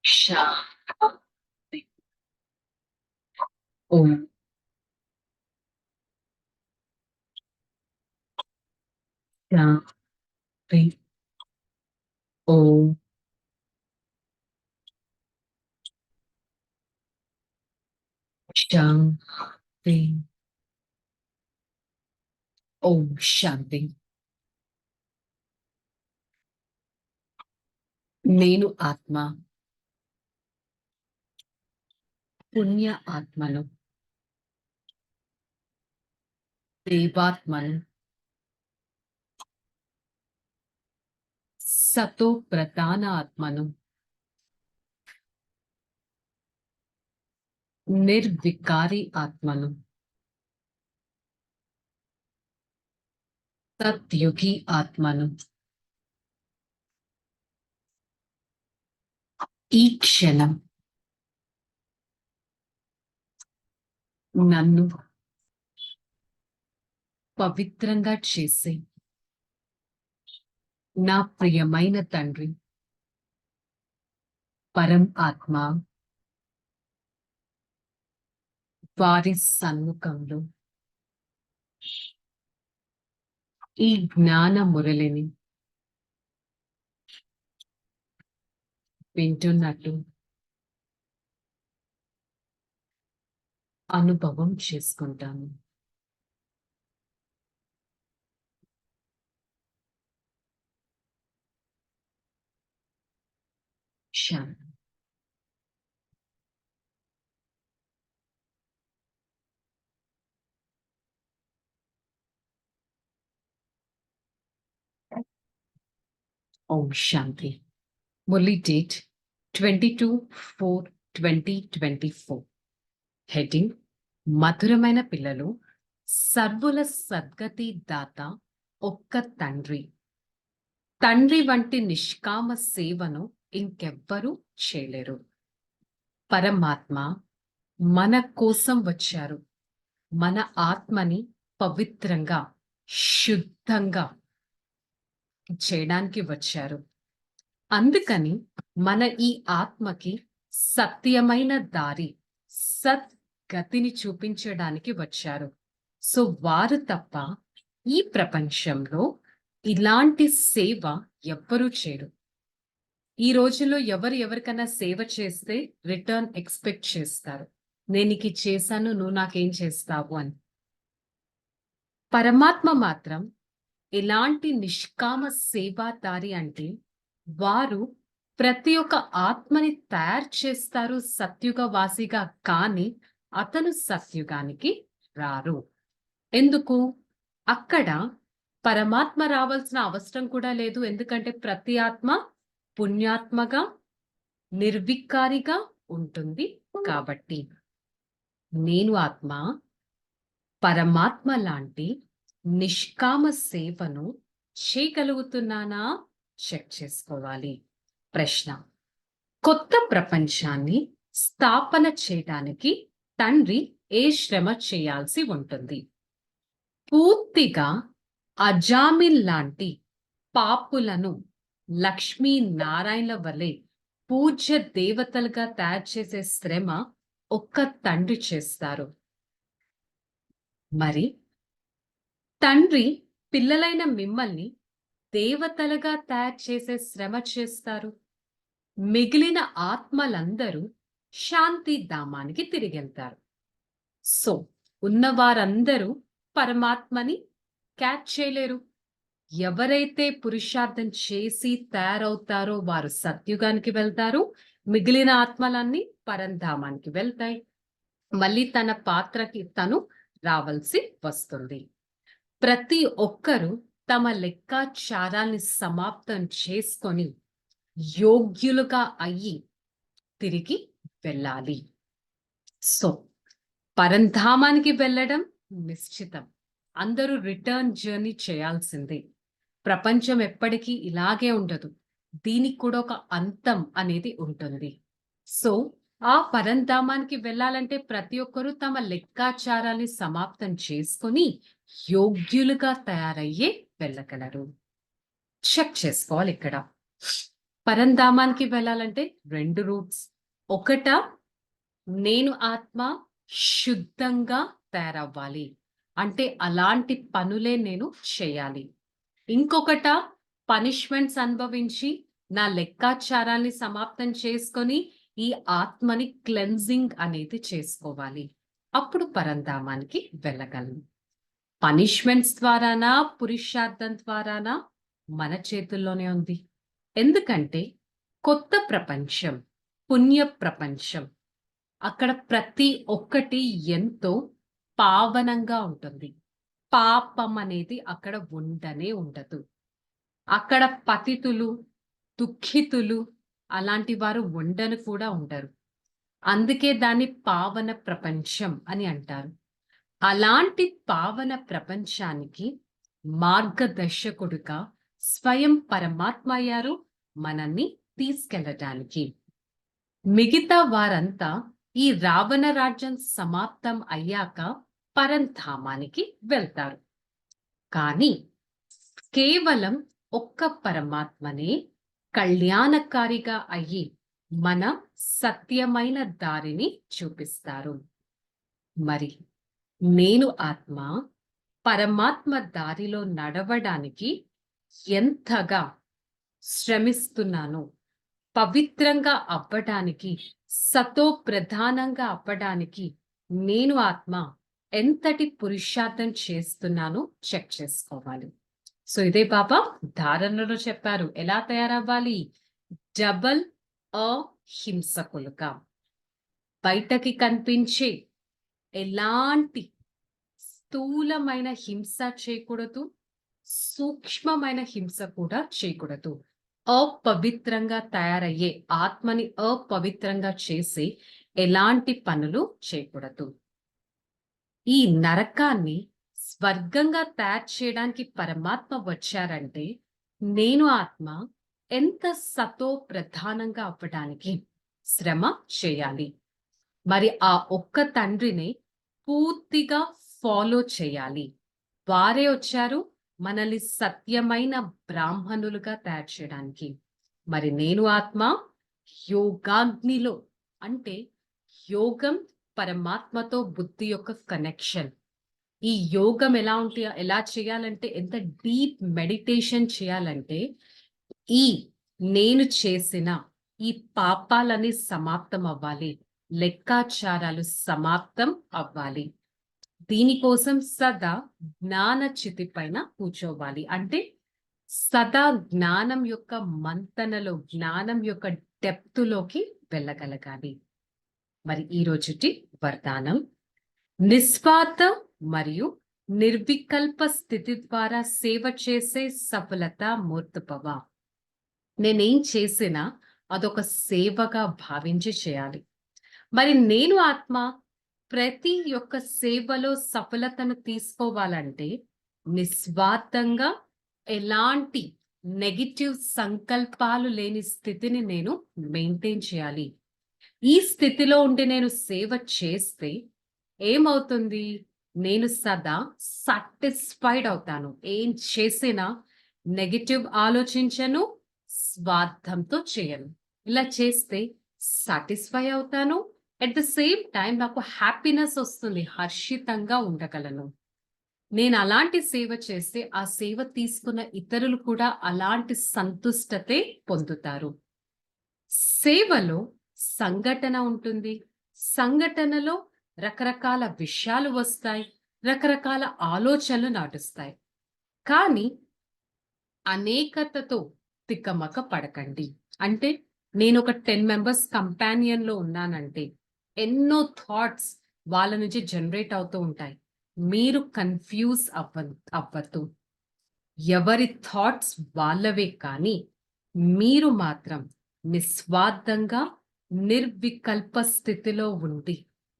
శాంతి. ఓం. శాంతి. ఓం. శాంతి. ఓం శాంతి. నేను ఆత్మ, పుణ్య ఆత్మను, దేవాత్మను, సతో ప్రధాన ఆత్మను, నిర్వికారి ఆత్మను, సద్యుగి ఆత్మను, ఈ క్షణం నన్ను పవిత్రంగా చేసే నా ప్రియమైన తండ్రి పరం ఆత్మ వారి సన్ముఖంలో ఈ జ్ఞాన మురళిని వింటున్నట్టు అనుభవం చేసుకుంటాను. శాంతి. ఓం శాంతి. మురళి డేట్ 22/4/2024. హెడ్డింగ్: మధురమైన పిల్లలు, సర్వుల సద్గతి దాత ఒక్క తండ్రి. తండ్రి వంటి నిష్కామ సేవను ఇంకెవ్వరూ చేయలేరు. పరమాత్మ మన కోసం వచ్చారు. మన ఆత్మని పవిత్రంగా, శుద్ధంగా చేయడానికి వచ్చారు. అందుకని మన ఈ ఆత్మకి సత్యమైన దారి, సద్గతిని చూపించడానికి వచ్చారు. సో వారు తప్ప ఈ ప్రపంచంలో ఇలాంటి సేవ ఎవ్వరూ చేయరు. ఈ రోజుల్లో ఎవరికైనా సేవ చేస్తే రిటర్న్ ఎక్స్పెక్ట్ చేస్తారు. నేను నీకు చేశాను, నువ్వు నాకేం చేస్తావు అని. పరమాత్మ మాత్రం ఎలాంటి నిష్కామ సేవాదారి అంటే వారు ప్రతి ఒక్క ఆత్మని తయారు చేస్తారు సత్యుగ వాసిగా, కానీ అతను సత్యుగానికి రారు. ఎందుకు? అక్కడ పరమాత్మ రావాల్సిన అవసరం కూడా లేదు. ఎందుకంటే ప్రతి ఆత్మ పుణ్యాత్మగా, నిర్వికారిగా ఉంటుంది కాబట్టి. నేను ఆత్మ పరమాత్మ లాంటి నిష్కామ సేవను చేయగలుగుతున్నానా చెక్ చేసుకోవాలి. ప్రశ్న: కొత్త ప్రపంచాన్ని స్థాపన చేయడానికి తండ్రి ఏ శ్రమ చేయాల్సి ఉంటుంది? పూర్తిగా అజామిల్ లాంటి పాపులను లక్ష్మీ నారాయణల వలె పూజ్య దేవతలుగా తయారు చేసే శ్రమ ఒక్క తండ్రి చేస్తారు. మరి తండ్రి పిల్లలైన మిమ్మల్ని దేవతలుగా తయారు చేసే శ్రమ చేస్తారు. మిగిలిన ఆత్మలందరూ శాంతి ధామానికి తిరిగెళ్తారు. సో ఉన్నవారందరూ పరమాత్మని క్యాచ్ చేయలేరు. ఎవరైతే పురుషార్థం చేసి తయారవుతారో వారు సత్యుగానికి వెళ్తారు. మిగిలిన ఆత్మలన్నీ పరంధామానికి వెళ్తాయి. మళ్ళీ తన పాత్రకి తను రావాల్సి వస్తుంది. ప్రతి ఒక్కరూ తమ లెక్కాచారాల్ని సమాప్తం చేసుకొని యోగ్యులుగా అయ్యి తిరిగి వెళ్ళాలి. సో పరంధామానికి వెళ్ళడం నిశ్చితం. అందరూ రిటర్న్ జర్నీ చేయాల్సిందే. ప్రపంచం ఎప్పటికీ ఇలాగే ఉండదు. దీనికి కూడా ఒక అంతం అనేది ఉంటుంది. సో ఆ పరంధామానికి వెళ్ళాలంటే ప్రతి ఒక్కరూ తమ లెక్కాచారాన్ని సమాప్తం చేసుకొని యోగ్యులుగా తయారయ్యే వెళ్ళగలరు. చెక్ చేసుకోవాలి ఇక్కడ. పరంధామానికి వెళ్ళాలంటే 2 రూట్స్. ఒకటా నేను ఆత్మ శుద్ధంగా తయారవ్వాలి. అంటే అలాంటి పనులే నేను చేయాలి. ఇంకొకటా పనిష్మెంట్స్ అనుభవించి నా లెక్కాచారాన్ని సమాప్తం చేసుకొని ఈ ఆత్మని క్లెన్జింగ్ అనేది చేసుకోవాలి. అప్పుడు పరంధామానికి వెళ్ళగలను. పనిష్మెంట్స్ ద్వారానా, పురుషార్థం ద్వారానా మన చేతుల్లోనే ఉంది. ఎందుకంటే కొత్త ప్రపంచం, పుణ్య ప్రపంచం. అక్కడ ప్రతి ఒక్కటి ఎంతో పావనంగా ఉంటుంది. పాపం అనేది అక్కడ ఉండనే ఉండదు. అక్కడ పతితులు, దుఃఖితులు అలాంటి వారు ఉండను కూడా ఉండరు. అందుకే దాన్ని పావన ప్రపంచం అని అంటారు. అలాంటి పావన ప్రపంచానికి మార్గదర్శకుడుగా స్వయం పరమాత్మ అయ్యారు మనల్ని తీసుకెళ్ళటానికి. మిగతా వారంతా ఈ రావణ రాజ్యం సమాప్తం అయ్యాక పరంధామానికి వెళ్తారు. కానీ కేవలం ఒక్క పరమాత్మనే కళ్యాణకారిగా అయ్యి మన సత్యమైన దారిని చూపిస్తారు. మరి నేను ఆత్మ పరమాత్మ దారిలో నడవడానికి ఎంతగా శ్రమిస్తున్నానో, పవిత్రంగా అవ్వడానికి, సతో ప్రధానంగా అవ్వడానికి నేను ఆత్మ ఎంతటి పురుషార్థం చేస్తున్నానో చెక్ చేసుకోవాలి. సో ఇదే బాబా ధారణలో చెప్పారు. ఎలా తయారవ్వాలి? డబల్ అహింసకులుగా. బయటకి కనిపించే ఎలాంటి స్థూలమైన హింస చేయకూడదు, సూక్ష్మమైన హింస కూడా చేయకూడదు. అపవిత్రంగా తయారయ్యే ఆత్మని అపవిత్రంగా చేసి ఎలాంటి పనులు చేయకూడదు. ఈ నరకాన్ని స్వర్గంగా తయారు చేయడానికి పరమాత్మ వచ్చారంటే నేను ఆత్మ ఎంత సతో ప్రధానంగా అవ్వడానికి శ్రమ చేయాలి. మరి ఆ ఒక్క తండ్రిని పూర్తిగా ఫాలో చేయాలి. వారే వచ్చారు మనల్ని సత్యమైన బ్రాహ్మణులుగా తయారు చేయడానికి. మరి నేను ఆత్మ యోగాగ్నిలో, అంటే యోగం పరమాత్మతో బుద్ధి యొక్క కనెక్షన్. ఈ యోగం ఎలా చేయాలంటే, ఎంత డీప్ మెడిటేషన్ చేయాలంటే, ఈ నేను చేసిన ఈ పాపాలని సమాప్తం అవ్వాలి, లెక్కాచారాలు సమాప్తం అవ్వాలి. దీనికోసం సదా జ్ఞాన చితి పైన కూర్చోవాలి. అంటే సదా జ్ఞానం యొక్క మంతనలో, జ్ఞానం యొక్క డెప్త్లోకి వెళ్ళగలగాలి. మరి ఈ రోజుటి వరదానం, నిస్వార్థ మరియు నిర్వికల్ప స్థితి ద్వారా సేవ చేసే సఫలత మూర్తభవ. నేనేం చేసినా అదొక సేవగా భావించి చేయాలి. మరి నేను ఆత్మ ప్రతి యొక్క సేవలో సఫలతను తీసుకోవాలంటే నిస్వార్థంగా ఎలాంటి నెగిటివ్ సంకల్పాలు లేని స్థితిని నేను మెయింటైన్ చేయాలి. ఈ స్థితిలో ఉండి నేను సేవ చేస్తే ఏమవుతుంది? నేను సదా సాటిస్ఫైడ్ అవుతాను. ఏం చేసినా నెగటివ్ ఆలోచించను, స్వార్థంతో చేయను. ఇలా చేస్తే సాటిస్ఫై అవుతాను. అట్ ద సేమ్ టైం నాకు హ్యాపీనెస్ వస్తుంది, హర్షితంగా ఉండగలను. నేను అలాంటి సేవ చేస్తే ఆ సేవ తీసుకున్న ఇతరులు కూడా అలాంటి సంతుష్టతే పొందుతారు. సేవలో సంఘటన ఉంటుంది. సంఘటనలో రకరకాల విషయాలు వస్తాయి, రకరకాల ఆలోచనలు నాటుస్తాయి. కానీ అనేకతతో తిక్కమక పడకండి. అంటే నేను ఒక 10 మెంబర్స్ కంపానియన్‌లో ఉన్నానంటే ఎన్నో థాట్స్ వాళ్ళ నుంచి జనరేట్ అవుతూ ఉంటాయి. మీరు కన్‌ఫ్యూజ్ అవ్వద్దు. ఎవరి థాట్స్ వాళ్ళవే, కానీ మీరు మాత్రం నిస్వార్థంగా నిర్వికల్ప స్థితిలో ఉండి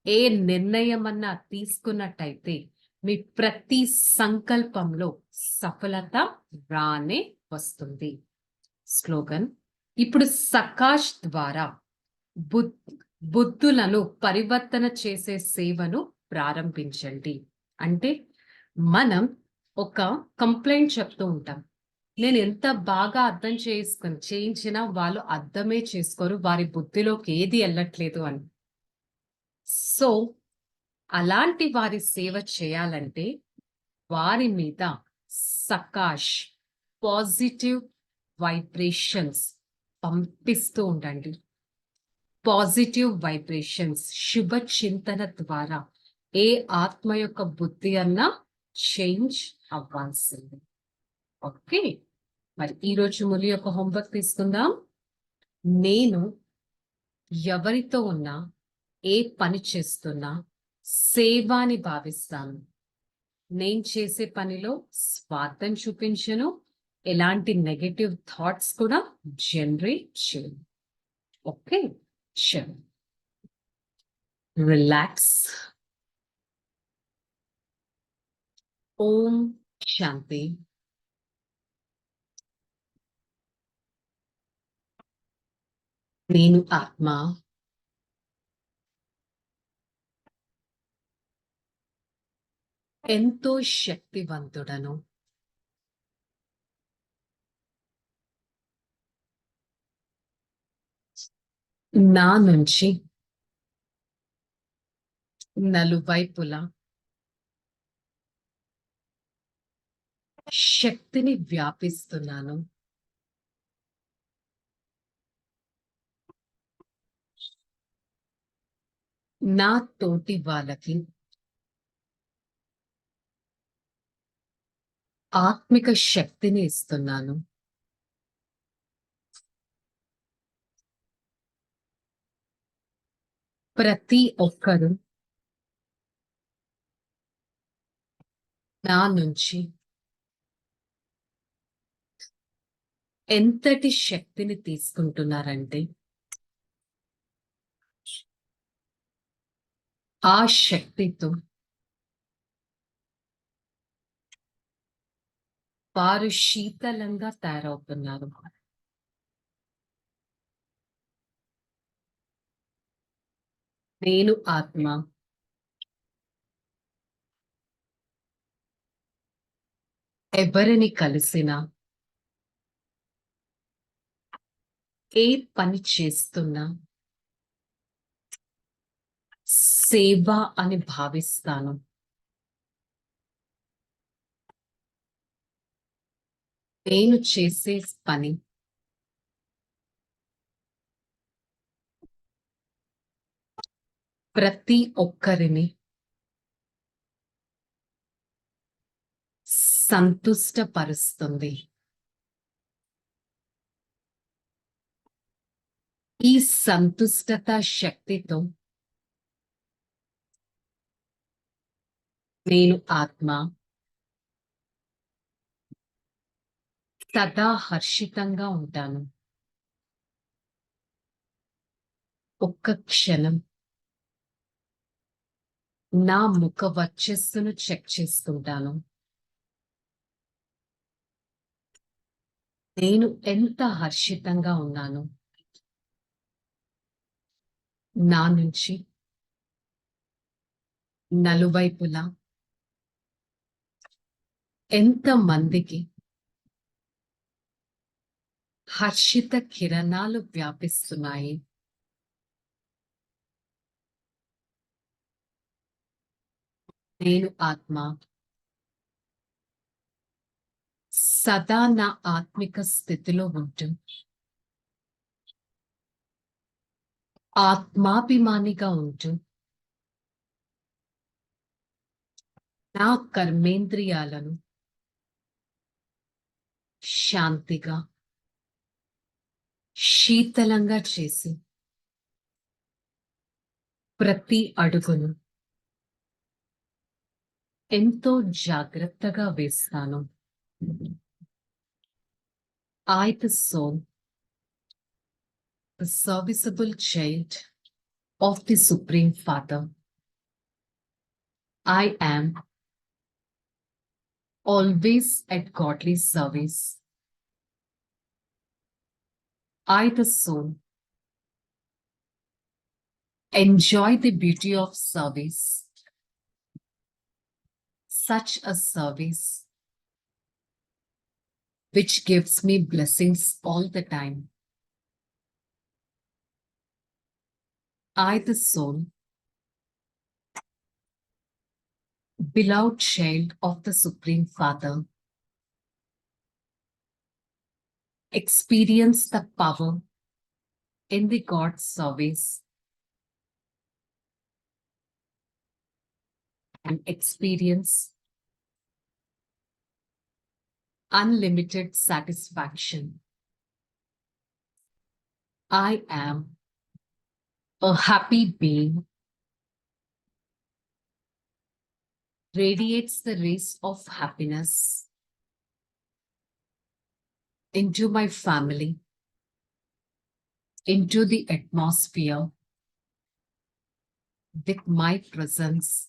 ఏ నిర్ణయమన్నా తీసుకున్నట్టయితే మీ ప్రతి సంకల్పంలో సఫలత రానే వస్తుంది. స్లోగన్, ఇప్పుడు సకాష్ ద్వారా బుద్ధులను పరివర్తన చేసే సేవను ప్రారంభించండి. అంటే మనం ఒక కంప్లైంట్ చెప్తూ ఉంటాం. నేను ఎంత బాగా అర్థం చేయించినా వాళ్ళు అర్థమే చేసుకోరు. వారి బుద్ధిలోకి ఏది ఎళ్ళట్లేదు అని. సో, అలాంటి వారి సేవ చేయాలంటే వారి మీద సకాష్ పాజిటివ్ వైబ్రేషన్స్ పంపిస్తూ ఉండండి. పాజిటివ్ వైబ్రేషన్స్ శుభ చింతన ద్వారా ఏ ఆత్మ యొక్క బుద్ధి అన్నా చేంజ్ అవ్వాల్సింది. ఓకే, మరి ఈరోజు ములి యొక్క హోంవర్క్ తీసుకుందాం. నేను ఎవరితో ఉన్నా, ఏ పని చేస్తున్నా సేవాని భావిస్తాను. నేను చేసే పనిలో స్వార్థం చూపించను, ఎలాంటి నెగటివ్ థాట్స్ కూడా జనరేట్ చేయను. Okay, sure. రిలాక్స్. ఓం శాంతి. నేను ఆత్మ ఎంతో శక్తివంతుడను. నా నుంచి నలువైపులా శక్తిని వ్యాపిస్తున్నాను. నా తోటి వాళ్ళకి ఆత్మిక శక్తిని ఇస్తున్నాను. ప్రతి ఒక్కరూ నా నుంచి ఎంతటి శక్తిని తీసుకుంటున్నారంటే ఆ శక్తితో వారు శీతలంగా తయారవుతున్నారు. నేను ఆత్మ ఎవరిని కలిసినా, ఏ పని చేస్తున్నా సేవ అని భావిస్తాను. నేను చేసే పని ప్రతి ఒక్కరిని సంతుష్టపరుస్తుంది. ఈ సంతుష్టత శక్తితో నేను ఆత్మ సదా హర్షితంగా ఉంటాను. ఒక్క క్షణం నా ముఖ వర్చస్సును చెక్ చేసుకుంటాను. నేను ఎంత హర్షితంగా ఉన్నాను. నా నుంచి నలువైపులా ఎంత మందికి హర్షిత కిరణాలు వ్యాపిస్తున్నాయి. నేను ఆత్మ సదా నా ఆత్మిక స్థితిలో ఉంటూ ఆత్మాభిమానిగా ఉంటూ నా కర్మేంద్రియాలను శాంతిగా శీతలంగా చేసి ప్రతి అడుగును ఎంతో జాగ్రత్తగా వేస్తాను. I, the soul, the serviceable child of the Supreme Father, I am always at godly service. I, the soul, enjoy the beauty of service, such a service which gives me blessings all the time. I, the soul, beloved child of the Supreme Father, experience the power in the God's service and experience unlimited satisfaction. I am a happy being, radiates the rays of happiness into my family, into the atmosphere with my presence.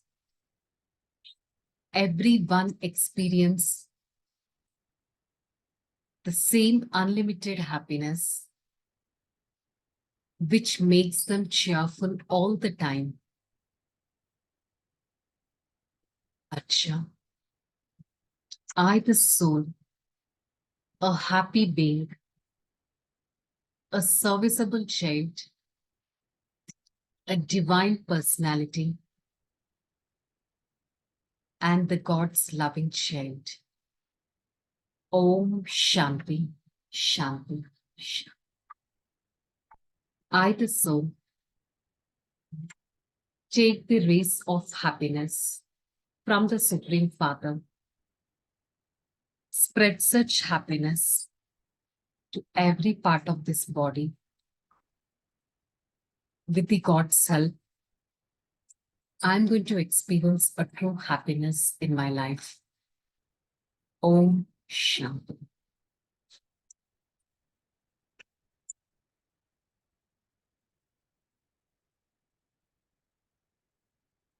Everyone experience the same unlimited happiness, which makes them cheerful all the time. Acha, I, the soul, a happy being, a serviceable child, a divine personality, and the God's loving child. Om Shanti, Shanti, Shanti. I, the soul, take the rays of happiness from the Supreme Father. Spread such happiness to every part of this body. With the God's help, I'm going to experience a true happiness in my life. Om Shanti.